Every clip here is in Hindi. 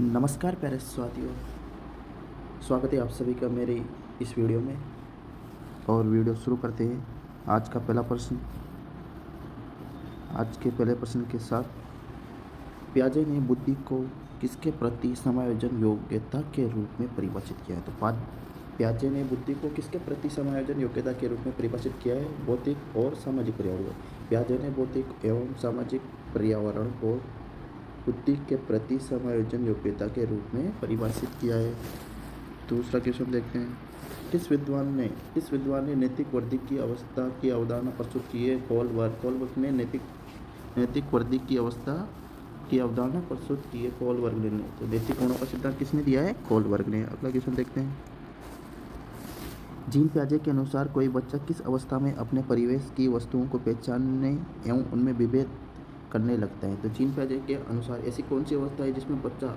नमस्कार प्यारे साथियों, स्वागत है आप सभी का मेरे इस वीडियो में। और वीडियो शुरू करते हैं। आज के पहले प्रश्न के साथ, पियाजे ने बुद्धि को किसके प्रति समायोजन योग्यता के रूप में परिभाषित किया है? तो पियाजे ने बुद्धि को किसके प्रति समायोजन योग्यता के रूप में परिभाषित किया है? भौतिक और सामाजिक पर्यावरण। पियाजे ने भौतिक एवं सामाजिक पर्यावरण को बुद्धि के प्रति समायोजन योग्यता के रूप में परिभाषित किया है। दूसरा क्वेश्चन देखते हैं। किस विद्वान ने नैतिक वृद्धि की अवस्था की अवधारणा प्रस्तुत की है? कोलबर्ग ने नैतिक वृद्धि की अवस्था की अवधारणा प्रस्तुत की है कोलबर्ग ने। तो नैतिक गुणों का सिद्धांत किसने दिया है? कोलबर्ग ने। अगला क्वेश्चन देखते हैं। जीन पियाजे के अनुसार कोई बच्चा किस अवस्था में अपने परिवेश की वस्तुओं को पहचानने एवं उनमें विभेद करने लगता है? तो जीन पियाजे के अनुसार ऐसी कौन सी अवस्था है जिसमें बच्चा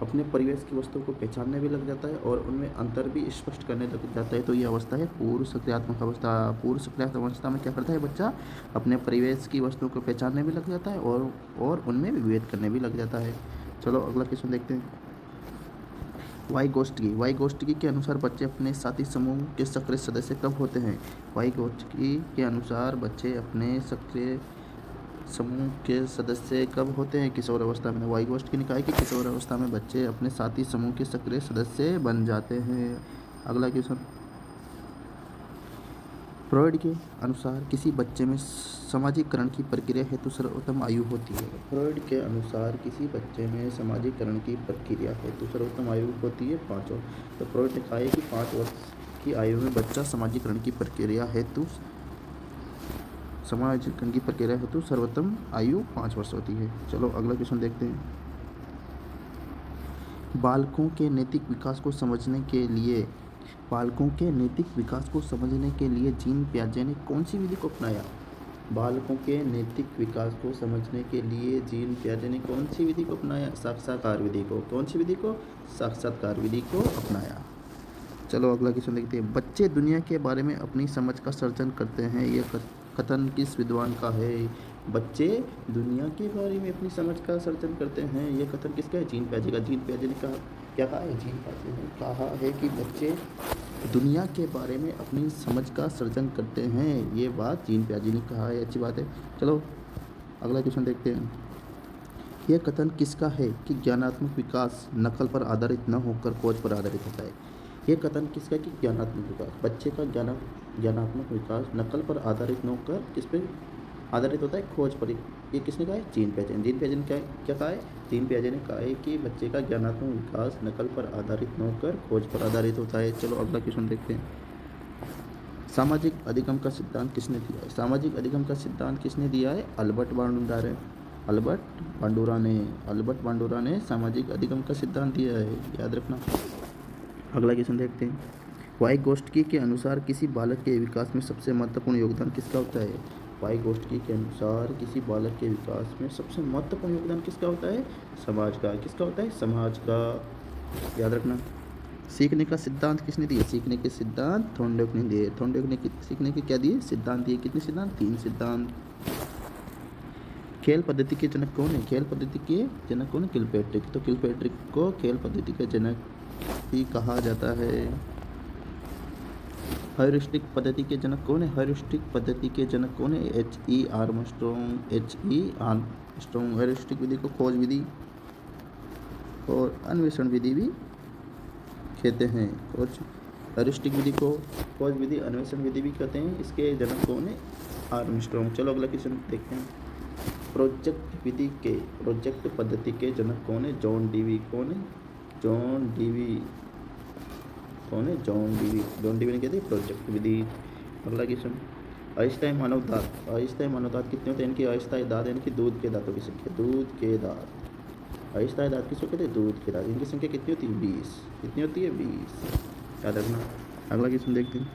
अपने परिवेश की वस्तुओं को पहचानने भी लग जाता है और उनमें अंतर भी स्पष्ट करने लग जाता है? तो ये अवस्था है पूर्व सक्रियात्मक अवस्था। पूर्व सक्रियात्मक अवस्था में क्या करता है बच्चा? अपने परिवेश की वस्तुओं को पहचानने भी लग जाता है और उनमें विभेद करने भी लग जाता है। चलो अगला क्वेश्चन देखते हैं। वाइगोस्टकी के अनुसार बच्चे अपने साथी समूह के सक्रिय सदस्य कब होते हैं? वाइगोस्टकी के अनुसार बच्चे अपने सक्रिय समूह के सदस्य कब होते हैं? किशोर अवस्था में। वाइगोस्टकी ने कहा कि किशोर अवस्था में बच्चे अपने साथी समूह के सक्रिय सदस्य बन जाते हैं। अगला क्वेश्चन। फ्रॉइड के अनुसार किसी बच्चे में सामाजिकरण की प्रक्रिया हेतु सर्वोत्तम आयु होती है? फ्रॉइड के अनुसार किसी बच्चे में सामाजिकरण की प्रक्रिया हेतु सर्वोत्तम आयु होती है 5 वर्ष। तो फ्रॉइड ने कहा है कि 5 वर्ष की आयु में बच्चा सामाजिकरण की प्रक्रिया हेतु सर्वोत्तम आयु 5 वर्ष होती है। चलो अगला क्वेश्चन देखते हैं। बालकों के नैतिक विकास को समझने के लिए जीन पियाजे ने कौन सी विधि को अपनाया? बालकों के नैतिक विकास को समझने के लिए जीन पियाजे ने कौन सी विधि को अपनाया? साक्षात्कार विधि को। कौन सी विधि को? साक्षात्कार विधि को अपनाया। चलो अगला क्वेश्चन देखते हैं। बच्चे दुनिया के बारे में अपनी समझ का सर्जन करते हैं, यह कथन किस विद्वान का है? बच्चे दुनिया के बारे में अपनी समझ का सर्जन करते हैं, यह कथन किसका है? जीन पियाजे का। जीन पियाजे ने कहा, क्या कहा है? जीन पियाजे ने कहा है कि बच्चे दुनिया के बारे में अपनी समझ का सर्जन करते हैं, ये बात जीन पियाजे ने कहा है। अच्छी बात है। चलो अगला क्वेश्चन देखते हैं। यह कथन किसका है कि ज्ञानात्मक विकास नकल पर आधारित न होकर खोज पर आधारित होता है? यह कथन किसका कि ज्ञानात्मक विकास, बच्चे का ज्ञानात्मक विकास नकल पर आधारित न होकर किस पर आधारित होता है? खोज पर। ये किसने कहा है? जीन पियाजे ने। जीन पियाजे ने क्या कहा है? जीन पियाजे ने कहा है कि बच्चे का ज्ञानात्मक विकास नकल पर आधारित न होकर खोज पर आधारित होता है। चलो अगला क्वेश्चन देखते हैं। सामाजिक अधिगम का सिद्धांत किसने दिया है? सामाजिक अधिगम का सिद्धांत किसने दिया है? अल्बर्ट बांडुरा ने सामाजिक अधिगम का सिद्धांत दिया है, याद रखना। अगला क्वेश्चन देखते हैं। वाइगोस्टकी के अनुसार किसी बालक के विकास में सबसे महत्वपूर्ण योगदान किसका होता है? वाइगोस्टकी के अनुसार किसी बालक के विकास में सबसे महत्वपूर्ण योगदान किसका होता है? समाज का। किसका होता है? समाज का, याद रखना। सीखने का सिद्धांत किसने दिए? सीखने के सिद्धांत थॉर्नडाइक ने दिए। थॉर्नडाइक ने सीखने के क्या दिए? सिद्धांत दिए। कितने सिद्धांत? 3 सिद्धांत। खेल पद्धति के जनक कौन है? खेल पद्धति के जनक कौन है? किलपैट्रिक। तो किलपैट्रिक को खेल पद्धति का जनक भी कहा जाता है। ह्यूरिस्टिक पद्धति के जनक कौन है? ह्यूरिस्टिक पद्धति के जनक कौन है? H.E. आर्मस्ट्रॉन्ग। ह्यूरिस्टिक विधि को खोज विधि और अन्वेषण विधि भी कहते हैं। ह्यूरिस्टिक विधि को खोज विधि, अन्वेषण विधि भी कहते हैं। इसके जनक कौन है? आर्मस्ट्रॉन्ग। चलो अगला क्वेश्चन देखते हैं। प्रोजेक्ट पद्धति के जनक कौन है? जॉन डीवी ने कहते हैं प्रोजेक्ट विधि। अगला क्वेश्चन। अस्थायी मानव दांत कितने होते हैं? इनकी अस्थायी दांत यानी कि दूध के दांतों की संख्या। अस्थायी दांत किसको कहते हैं? दूध के दांत। इनकी संख्या कितनी होती है? 20। कितनी होती है? 20, याद रखना। अगला क्वेश्चन देखते हैं।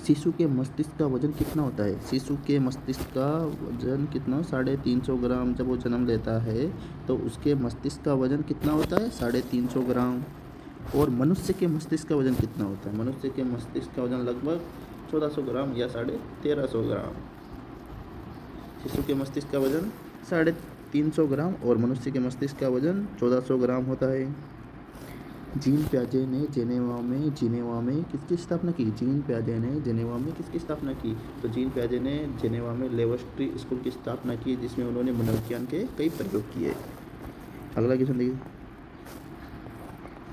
शिशु के मस्तिष्क का वजन कितना होता है? शिशु के मस्तिष्क का वजन कितना? 350 ग्राम। जब वो जन्म लेता है तो उसके मस्तिष्क का वजन कितना होता है? 350 ग्राम। और मनुष्य के मस्तिष्क का वजन कितना होता है? मनुष्य के मस्तिष्क का वजन लगभग 1400 ग्राम या 1350 ग्राम। शिशु के मस्तिष्क का वजन 300 ग्राम और मनुष्य के मस्तिष्क का वजन 1400 ग्राम होता है। जीन पियाजे ने जिनेवा में किसकी स्थापना की? जीन पियाजे ने जिनेवा में किसकी स्थापना की? तो जीन पियाजे ने जिनेवा में लेबोरेटरी स्कूल की स्थापना की, जिसमें उन्होंने मनोविज्ञान के कई प्रयोग किए। अगला क्वेश्चन देखिए,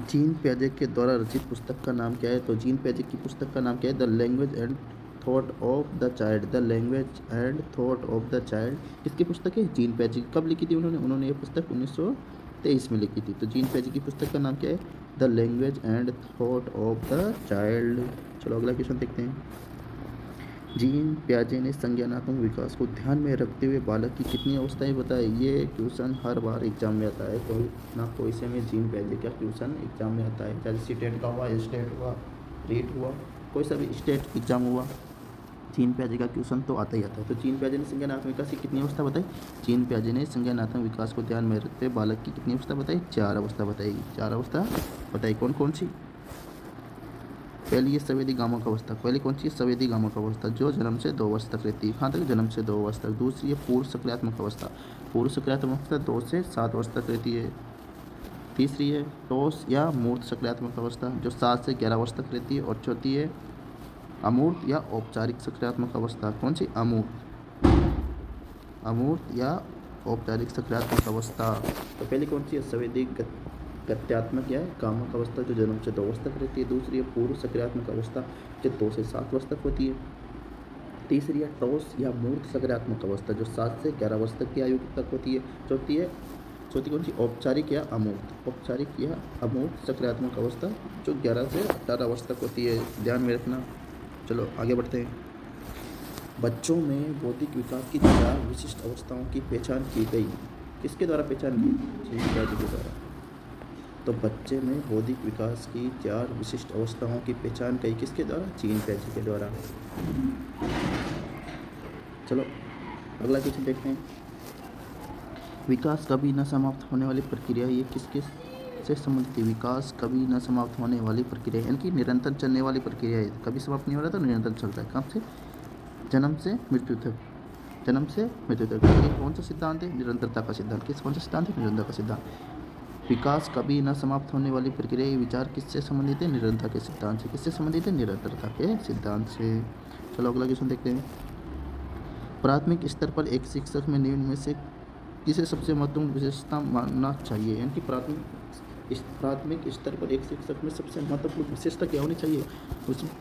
जीन पियाजे के द्वारा रचित पुस्तक का नाम क्या है? तो जीन पियाजे की पुस्तक का नाम क्या है? The language and thought of the child. The language and thought of the child किसकी पुस्तक है? जीन पियाजे। कब लिखी थी उन्होंने ये पुस्तक 1923 में लिखी थी। तो जीन पियाजे की पुस्तक का नाम क्या है? The language and thought of the child. चलो अगला क्वेश्चन देखते हैं। जीन पियाजे ने संज्ञानात्मक विकास को ध्यान में रखते हुए बालक की कितनी अवस्थाएं बताई? ये क्वेश्चन हर बार एग्जाम में आता है, कोई ना कोई से में जीन पियाजे का क्वेश्चन एग्जाम में आता है, चाहे सीटेट का हुआ, स्टेट हुआ, रीट हुआ, कोई सा भी स्टेट एग्जाम हुआ, जीन पियाजे का क्वेश्चन तो आता ही आता है। तो जीन पियाजे ने संज्ञानात्मक विकास की कितनी अवस्था बताई? जीन पियाजे ने संज्ञानात्मक विकास को ध्यान में रखते हुए बालक की कितनी अवस्था बताई? 4 अवस्था बताई। 4 अवस्था बताई। कौन कौन सी? पहली है संवेदी गामक अवस्था। पहली कौन सी? संवेदी गामक अवस्था, जो जन्म से 2 वर्ष तक रहती है। कहाँ तक? जन्म से 2 वर्ष तक। दूसरी है पूर्व सक्रियात्मक अवस्था। पूर्व सक्रियात्मक अवस्था 2 से 7 वर्ष तक रहती है। तीसरी है ठोस या मूर्त सक्रियात्मक अवस्था, जो 7 से 11 वर्ष तक रहती है। और चौथी है अमूर्त या औपचारिक सक्रियात्मक अवस्था। कौन सी? अमूर्त या औपचारिक सक्रियात्मक अवस्था। तो पहली कौन सी है? संवेदी गत्यात्मक या कामक अवस्था, जो जन्म से 2 वर्ष तक रहती है। दूसरी है पूर्व सक्रियात्मक अवस्था, जो 2 से 7 वर्ष तक होती है। तीसरी है ठोस या मूर्त सक्रियात्मक अवस्था, जो 7 से 11 वर्ष तक की आयु तक होती है। चौथी कौन सी? औपचारिक या अमूर्त सक्रियात्मक अवस्था, जो 11 से 18 वर्ष तक होती है। ध्यान में रखना। चलो आगे बढ़ते हैं। बच्चों में बौद्धिक विकास की 4 विशिष्ट अवस्थाओं की पहचान की गई। किसके द्वारा पहचान की? जीन पियाजे के द्वारा। तो बच्चे में बौद्धिक विकास की 4 विशिष्ट अवस्थाओं की पहचान की किसके द्वारा? जीन पियाजे के द्वारा। चलो अगला क्वेश्चन देखते हैं। विकास कभी न समाप्त होने वाली प्रक्रिया, ये किसके से संबंधित है? विकास कभी न समाप्त होने वाली प्रक्रिया, यानी कि निरंतर चलने वाली प्रक्रिया है। कभी समाप्त नहीं हो रहा, तो निरंतर चल रहा है। कब से? जन्म से मृत्यु तक। जन्म से मृत्यु तक। ये कौन सा सिद्धांत है? निरंतरता का सिद्धांत। कौन सा सिद्धांत है? निरंतरता का सिद्धांत। विकास कभी न समाप्त होने वाली प्रक्रिया, ये विचार किससे संबंधित है? निरंतरता के सिद्धांत से। किससे संबंधित है? निरंतरता के सिद्धांत से। चलो अगला क्वेश्चन देखते हैं। प्राथमिक स्तर पर एक शिक्षक में निम्न में से किसे सबसे महत्वपूर्ण विशेषता मानना चाहिए? यानी कि प्राथमिक स्तर पर एक शिक्षक में सबसे महत्वपूर्ण विशेषता क्या होनी चाहिए? उसमें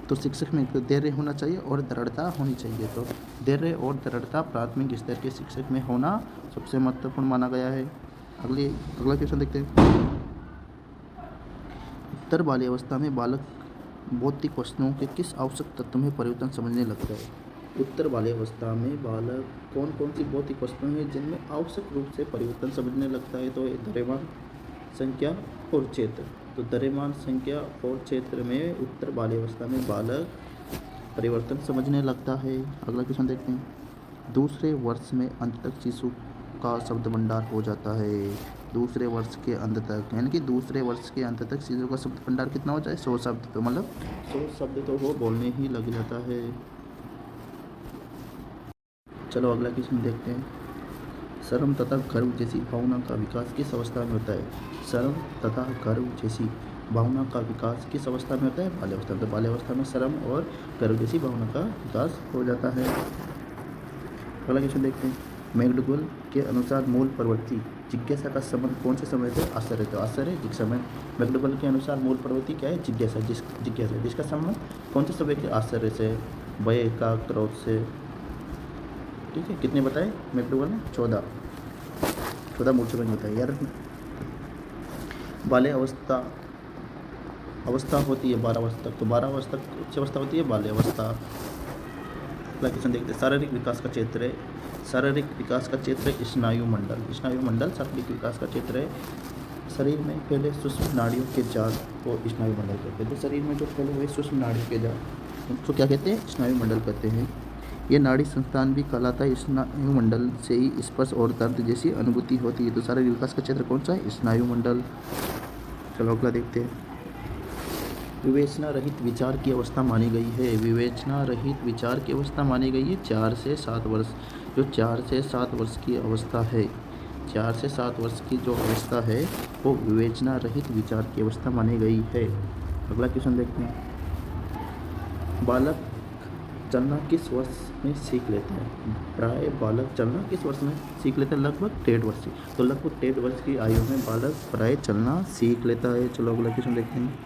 तो शिक्षक में तो धैर्य होना चाहिए और दृढ़ता होनी चाहिए। तो धैर्य और दृढ़ता प्राथमिक स्तर के शिक्षक में होना सबसे महत्वपूर्ण माना गया है। अगला क्वेश्चन देखते हैं। उत्तर बाल्यावस्था में बालक भौतिक वस्तुओं के किस आवश्यक तत्व में परिवर्तन समझने लगता है? उत्तर बाल्यावस्था में बालक कौन कौन सी भौतिक वस्तुएं हैं जिनमें आवश्यक रूप से परिवर्तन समझने लगता है? तो द्रव्यमान, संख्या और क्षेत्र। तो द्रव्यमान, संख्या और क्षेत्र में उत्तर बाल्यावस्था में बालक परिवर्तन समझने लगता है। अगला क्वेश्चन देखते हैं। दूसरे वर्ष में अंत तक शिशु का शब्द भंडार हो जाता है। दूसरे वर्ष के अंत तक, यानी कि दूसरे वर्ष के अंत तक शिशु का शब्द भंडार कितना हो जाए? 100 शब्द। तो मतलब 100 शब्द तो वो बोलने ही लग जाता है। चलो अगला क्वेश्चन देखते हैं। शर्म तथा गर्व जैसी भावना का विकास किस अवस्था में होता है? शर्म तथा गर्व जैसी भावना का विकास किस अवस्था में होता है? बाल्यावस्था में। तो बाल्यावस्था में शर्म और गर्व जैसी भावना का विकास हो जाता है। अगला क्वेश्चन देखते हैं। मैकडूगल के अनुसार मूल प्रवृत्ति जिज्ञासा का संबंध कौन से समय से? आश्चर्य। तो आश्चर्य जिज्ञासा में। मैकडूगल के अनुसार मूल प्रवृत्ति क्या है? जिज्ञासा। जिसका संबंध कौन से समय के? आश्चर्य से, भय का, क्रोध से। ठीक है, कितने बताए मैकडूगल ने? 14 मूल समय बताए, याद रखना। बाल्य अवस्था होती है 12 वर्ष तक। तो 12 वर्ष तक कौन सी अवस्था होती है? बाल्य अवस्था। अगला क्वेश्चन देखते हैं। शारीरिक विकास का क्षेत्र है। शारीरिक विकास का क्षेत्र है स्नायु मंडल शारीरिक विकास का क्षेत्र है। शरीर में फैले सूक्ष्म नाड़ियों के जाल को स्नायु मंडल कहते हैं। तो शरीर में जो फैले हुए सूक्ष्म नाड़ियों के जाल, उनको क्या कहते हैं? स्नायु मंडल कहते हैं। ये नाड़ी संस्थान भी कहलाता है। स्नायु मंडल से ही स्पर्श और दर्द जैसी अनुभूति होती है। तो शारीरिक विकास का क्षेत्र कौन सा है? स्नायु मंडल। चलो अगला देखते हैं। विवेचना रहित विचार की अवस्था मानी गई है। विवेचना रहित विचार की अवस्था मानी गई है 4 से 7 वर्ष। जो 4 से 7 वर्ष की अवस्था है, 4 से 7 वर्ष की जो अवस्था है वो विवेचना रहित विचार की अवस्था मानी गई है। अगला क्वेश्चन देखते हैं, बालक चलना किस वर्ष में सीख लेते हैं? प्राय बालक चलना किस वर्ष में सीख लेते हैं? लगभग 1.5 वर्ष की। तो लगभग 1.5 वर्ष की आयु में बालक प्राय चलना सीख लेता है। चलो अगला क्वेश्चन देखते हैं,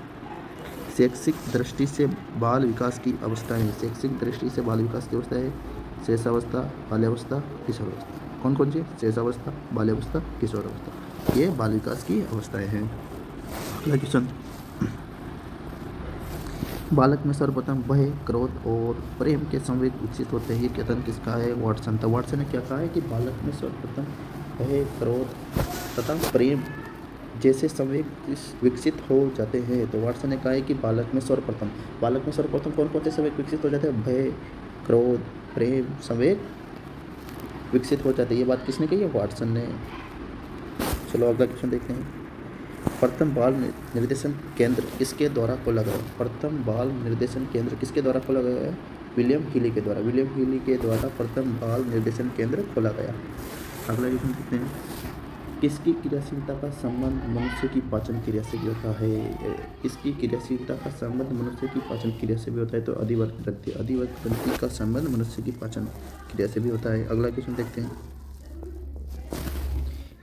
शैक्षिक दृष्टि से बाल विकास की अवस्था है। शैक्षिक दृष्टि से बाल विकास की अवस्था है शेषावस्था, बाल्यावस्था, किशोरावस्था। कौन कौन सी? शेषावस्था, बाल्यावस्था, किशोरावस्था, ये बाल विकास की अवस्थाएं हैं। अगला क्वेश्चन, बालक में सर्वप्रथम भय, क्रोध और प्रेम के संवेग विकसित होते हैं। ये कथन किसका है? वाटसन। तो वाटसन ने क्या कहा है कि बालक में सर्वप्रथम भय, क्रोध तथा प्रेम जैसे संवेग विकसित हो जाते हैं। तो वाटसन ने कहा है कि बालक में सर्वप्रथम कौन कौन से संवेग विकसित हो जाते हैं? भय, क्रोध, प्रेम संवेग विकसित हो जाते हैं। ये बात किसने कही है? वाटसन ने। चलो अगला क्वेश्चन देखते हैं, प्रथम बाल निर्देशन केंद्र किसके द्वारा खोला गया? प्रथम बाल निर्देशन केंद्र किसके द्वारा खोला गया है? विलियम हीली के द्वारा। विलियम हीली के द्वारा प्रथम बाल निर्देशन केंद्र खोला गया। अगला क्वेश्चन देखते हैं, किसकी क्रियाशीलता का संबंध मनुष्य की पाचन क्रिया से भी होता है? किसकी क्रियाशीलता का संबंध मनुष्य की पाचन क्रिया से भी होता है? तो अधिवर्त ग्रंथि। अधिवर्त ग्रंथि का संबंध मनुष्य की पाचन क्रिया से भी होता है। अगला क्वेश्चन देखते हैं,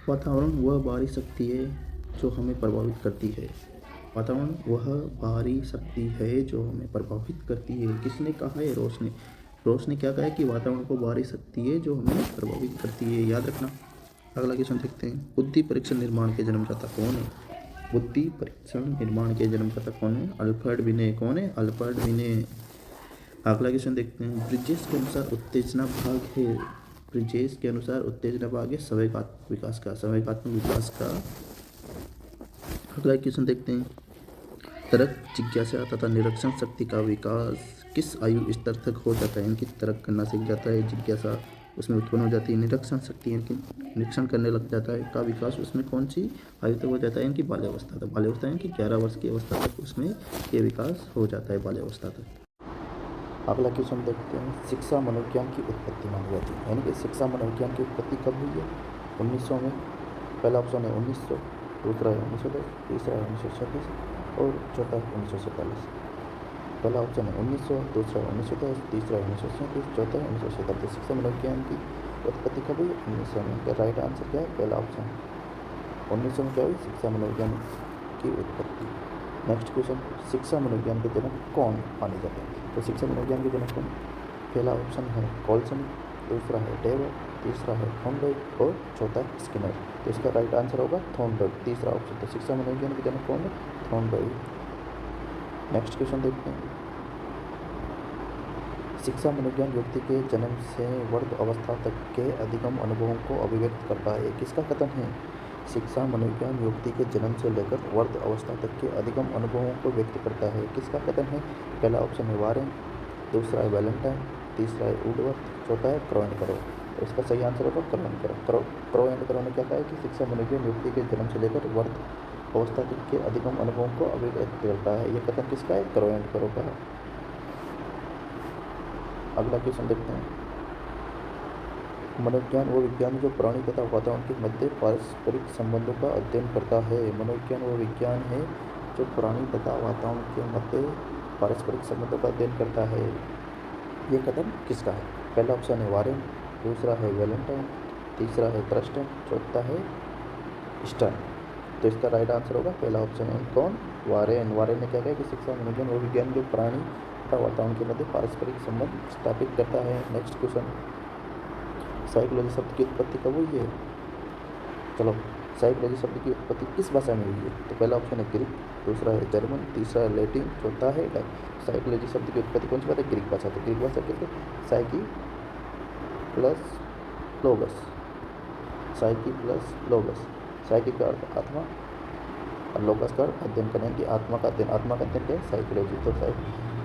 वातावरण वह बाहरी शक्ति है जो हमें प्रभावित करती है। वातावरण वह बाहरी शक्ति है जो हमें प्रभावित करती है। किसने कहा है? रोशनी। रोशनी क्या कहा है कि वातावरण को बाहरी शक्ति है जो हमें प्रभावित करती है, याद रखना। अगला क्वेश्चन देखते हैं, बुद्धि परीक्षण निर्माण के जन्मदाता कौन है? बुद्धि परीक्षण निर्माण के जन्मदाता कौन है? अल्फ्रेड बिने। कौन है? अल्फ्रेड बिने। अगला क्वेश्चन देखते हैं, ब्रिजेश के अनुसार उत्तेजना भाग है। ब्रिजेश के अनुसार उत्तेजना भाग है संवेगात्मक विकास का। संवेगात्मक विकास का। अगला क्वेश्चन देखते हैं, तर्क, जिज्ञासा तथा निरीक्षण शक्ति का विकास किस आयु स्तर तक हो जाता है? इनकी तर्क करना सीख जाता है, जिज्ञासा उसमें उत्पन्न हो जाती है, निरीक्षण शक्ति इनकी निरीक्षण करने लग जाता है का विकास उसमें कौन सी आयु तक हो जाता है? इनकी बाल्यावस्था तक। बाल्यावस्था इनकी 11 वर्ष की अवस्था तक उसमें ये विकास हो जाता है, बाल्यावस्था तक। अगला क्वेश्चन देखते हैं, शिक्षा मनोविज्ञान की उत्पत्ति मानी जाती है। यानी कि शिक्षा मनोविज्ञान की उत्पत्ति कब हुई है? 1900 में। पहला ऑप्शन है 1900, दूसरा है 1910, तीसरा है 1936 और चौथा है 1947। पहला ऑप्शन है 1900, दूसरा है 1910, तीसरा है 1937, चौथा है 1947। शिक्षा मनोविज्ञान की उत्पत्ति कब हुई? 1900 में। क्या राइट आंसर क्या है? पहला ऑप्शन। 1900 में क्या हुई? शिक्षा मनोविज्ञान की उत्पत्ति। नेक्स्ट क्वेश्चन, शिक्षा मनोविज्ञान के जनक कौन माने जाते हैं? तो शिक्षा मनोविज्ञान के जनक कौन? पहला ऑप्शन है कॉल्सन, दूसरा है टेवर, तीसरा है थॉर्नबर्ग और चौथा स्किनर। तो इसका राइट आंसर होगा थॉर्नबर्ग, तीसरा ऑप्शन। तो शिक्षा मनोविज्ञान के जनक कौन है? थॉर्नबर्ग। नेक्स्ट क्वेश्चन देखते हैं, शिक्षा मनोविज्ञान व्यक्ति के जन्म से वृद्ध अवस्था तक के अधिगम अनुभवों को अभिव्यक्त करता है। किसका कथन है? शिक्षा मनोविज्ञान व्यक्ति के जन्म से लेकर वृद्ध अवस्था तक के अधिगम अनुभवों को व्यक्त करता है। किसका कथन है? पहला ऑप्शन है वारेन, दूसरा है वैलेंटाइन, तीसरा है वुडवर्थ, चौथा है क्रो एंड करो। तो इसका सही आंसर होगा क्रो एंड करो। क्रो एंड करो ने क्या कहा है कि शिक्षा मनोविज्ञान व्यक्ति के जन्म से लेकर वृद्ध अवस्था तक के अधिगम अनुभवों को अभिव्यक्त करता है। यह कथन किसका है? क्रो एंड करो का। अगला क्वेश्चन देखते हैं, मनोविज्ञान वो विज्ञान जो प्राणी तथा वातावरण के मध्य पारस्परिक संबंधों का अध्ययन करता है। मनोविज्ञान वो विज्ञान है जो प्राणी तथा वातावरण के मध्य पारस्परिक संबंधों का अध्ययन करता है। ये कथन किसका है? पहला ऑप्शन है वारेन, दूसरा है वैलेंटाइन, तीसरा है थ्रस्टन, चौथा है स्टर्न। तो इसका राइट आंसर होगा पहला ऑप्शन है कौन? वारेन। वारेन ने क्या कहा कि शिक्षा मनोविज्ञान वो विज्ञान जो प्राणी तथा वातावरण के मध्य पारस्परिक संबंध स्थापित करता है। नेक्स्ट क्वेश्चन, साइकोलॉजी शब्द की उत्पत्ति कब हुई है? चलो, साइकोलॉजी शब्द की उत्पत्ति किस भाषा में हुई है? तो पहला ऑप्शन है ग्रीक, दूसरा है जर्मन, तीसरा है लैटिन, चौथा है साइकोलॉजी शब्द की उत्पत्ति कौन सी बात है? ग्रीक भाषा। तो ग्रीक भाषा कहते हैं psyche plus लोगस। Psyche plus लोगस। Psyche का अर्थ आत्मा और लोगस का अर्थ अध्ययन करने की आत्मा का अध्ययन। आत्मा का अध्ययन क्या है? साइकोलॉजी। तो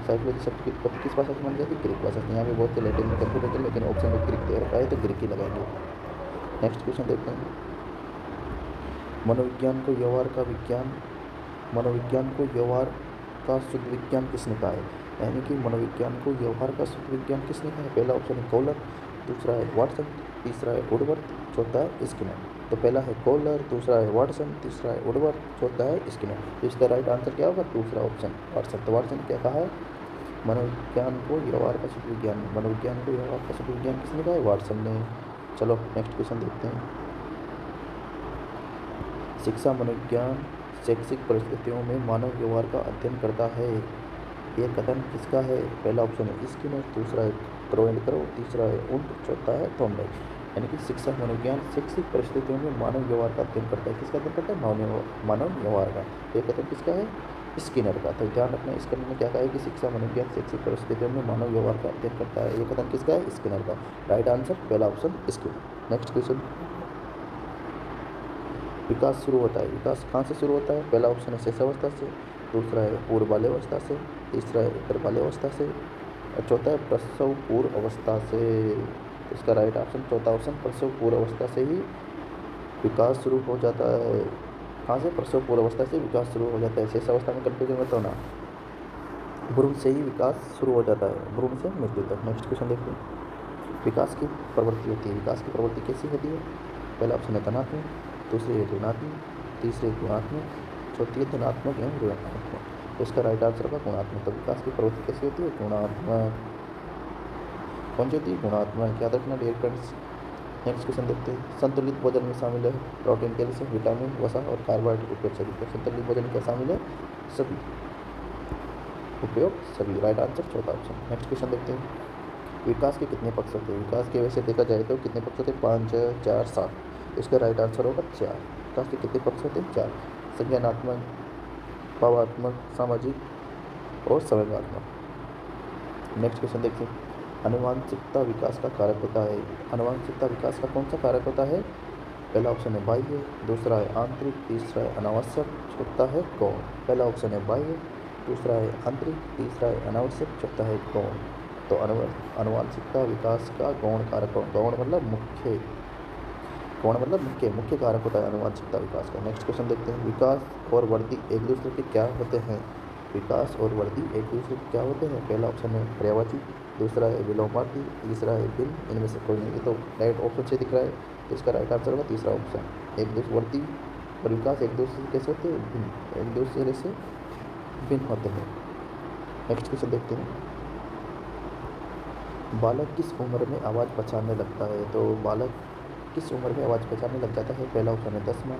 साइकोलॉजी शब्द की उत्पत्ति किस भाषा से मानी जाती है? ग्रीक भाषा से। यहाँ पे बहुत से लैटिन में कंफ्यूज होते हैं, लेकिन ऑप्शन में ग्रीक दे रखा है तो ग्रीक ही लगाएंगे। नेक्स्ट क्वेश्चन देखते हैं, मनोविज्ञान को व्यवहार का विज्ञान, मनोविज्ञान को व्यवहार का शुद्ध विज्ञान किसने कहा है? यानी कि मनोविज्ञान को व्यवहार का शुद्ध विज्ञान किसने कहा है? पहला ऑप्शन है कॉलर, दूसरा है वाटसन, तीसरा है वुडवर्थ, चौथा है स्किनर। तो पहला है कॉलर, दूसरा है वाटसन, तीसरा है वुडवर्ड, चौथा है स्किनर। तो इसका राइट आंसर क्या होगा? दूसरा ऑप्शन वाटसन। तो वाटसन क्या कहा है? मनोविज्ञान को व्यवहार का शिशु विज्ञान, मनोविज्ञान को व्यवहार का शिशु विज्ञान किसने कहा है? वाटसन ने। चलो नेक्स्ट क्वेश्चन देखते हैं। शिक्षा मनोविज्ञान शैक्षिक परिस्थितियों में मानव व्यवहार का अध्ययन करता है। यह कथन किसका है? पहला ऑप्शन है स्किनर, दूसरा है क्रो एंड क्रो, तीसरा है उंट, चौथा है थॉर्नडाइक। यानी कि शिक्षा मनोविज्ञान शैक्षिक परिस्थितियों में मानव व्यवहार का अध्ययन करता है। किसका अध्ययन करता है? मानव व्यवहार का। तो यह कथन किसका है? स्किनर का। तो ध्यान रखना, स्किनर ने क्या कहा है कि शिक्षा मनोविज्ञान शैक्षिक परिस्थितियों में मानव व्यवहार का अध्ययन करता है। यह कथन किसका है? स्किनर का। राइट आंसर पहला ऑप्शन स्किनर। Next question. विकास शुरू होता है, विकास कहाँ से शुरू होता है? पहला ऑप्शन है शैशवावस्था से, दूसरा है पूर्व बाल्यावस्था से, तीसरा है उत्तर बाल्यावस्था से और चौथा है प्रसव पूर्व अवस्था से। तो इसका राइट ऑप्शन चौथा ऑप्शन प्रसव पूर्व अवस्था से ही विकास शुरू हो जाता है। कहाँ से? प्रसव पूर्व अवस्था से विकास शुरू हो जाता है। शैशवावस्था में कंफ्यूजन मत होना, भ्रूण से ही विकास शुरू हो जाता है, भ्रूण से मृत्यु तक। नेक्स्ट क्वेश्चन देखते हैं। विकास की प्रवृत्ति होती है, विकास की प्रवृत्ति कैसी होती है? पहला ऑप्शन है धनात्मक, दूसरी है ऋणात्मक, तीसरी है गुणात्मक, चौथी है धनात्मक एवं ऋणात्मक। तो इसका राइट आंसर होगा गुणात्मक। तो विकास की प्रवृत्ति कैसी होती है? गुणात्मक। कौन सी होती है? गुणात्मक। याद रखना डियर फ्रेंड्स। नेक्स्ट क्वेश्चन देखते हैं। संतुलित भोजन में शामिल है प्रोटीन, कैल्शियम, विटामिन, वसा और कार्बोहाइड्रेट उपयोग सभी। तो संतुलित भोजन में क्या शामिल है? सभी, उपयोग सभी। राइट आंसर चौथा ऑप्शन। नेक्स्ट क्वेश्चन देखते हैं। विकास के कितने पक्ष होते हैं? विकास के वैसे देखा जाए तो कितने पक्ष होते हैं? 5, 6, 4, 7। इसका राइट आंसर होगा 4। विकास के कितने पक्ष होते हैं? 4। संज्ञानात्मक, भावात्मक, सामाजिक और संवेगात्मक। नेक्स्ट क्वेश्चन देखते हैं। आनुवांशिकता विकास का कारक होता है। आनुवांशिकता विकास का कौन सा कारक होता है? पहला ऑप्शन है बाह्य, दूसरा है आंतरिक, तीसरा है अनावश्यक, चौथा है गौण। पहला ऑप्शन है बाह्य, दूसरा है आंतरिक, तीसरा है अनावश्यक, चौथा है गौण। तो आनुवांशिकता विकास का गौण कारक, गौण मतलब मुख्य, गौण मतलब मुख्य कारक होता है आनुवांशिकता विकास का। नेक्स्ट क्वेश्चन देखते हैं। विकास और वृद्धि एक दूसरे के क्या होते हैं? विकास और वृद्धि एक दूसरे के क्या होते हैं? पहला ऑप्शन है पर्यायवाची, दूसरा है विलोमार्थी, तीसरा है भिन्न। इनमें से कोई नहीं। ये तो राइट ऑप्शन से दिख रहा है, तो इसका राइट आंसर होगा तीसरा ऑप्शन। एक दूसरे वृद्धि और विकास एक दूसरे से कैसे होते हैं? भिन्न, एक दूसरे से भिन्न होते हैं। नेक्स्ट क्वेश्चन देखते हैं। बालक किस उम्र में आवाज़ पहचानने लगता है? तो बालक किस उम्र में आवाज़ पहचानने लग जाता है? पहला ऑप्शन है 10 माह,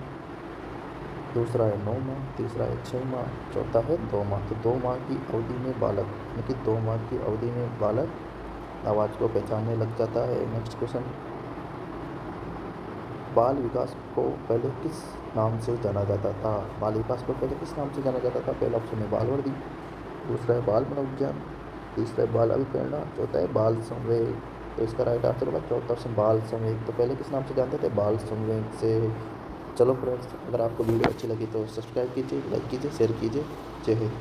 दूसरा है 9 माह, तीसरा है 6 माह, चौथा है 2 माह। तो 2 माह की अवधि में बालक, यानी कि 2 माह की अवधि में बालक आवाज़ को पहचानने लग जाता है। Next question. बाल विकास को पहले किस नाम से जाना जाता था? बाल विकास को पहले किस नाम से जाना जाता था? पहला ऑप्शन है बाल वृद्धि, दूसरा है बाल मनोविज्ञान, तीसरा है बाल अभिप्रेरणा, चौथा है बाल संवेग। तो इसका राइट आंसर होगा चौथा ऑप्शन बाल संवेग। तो पहले किस नाम से जानते थे? बाल संवेग से। चलो फ्रेंड्स, अगर आपको वीडियो अच्छी लगी तो सब्सक्राइब कीजिए, लाइक कीजिए, शेयर कीजिए। जय हिंद।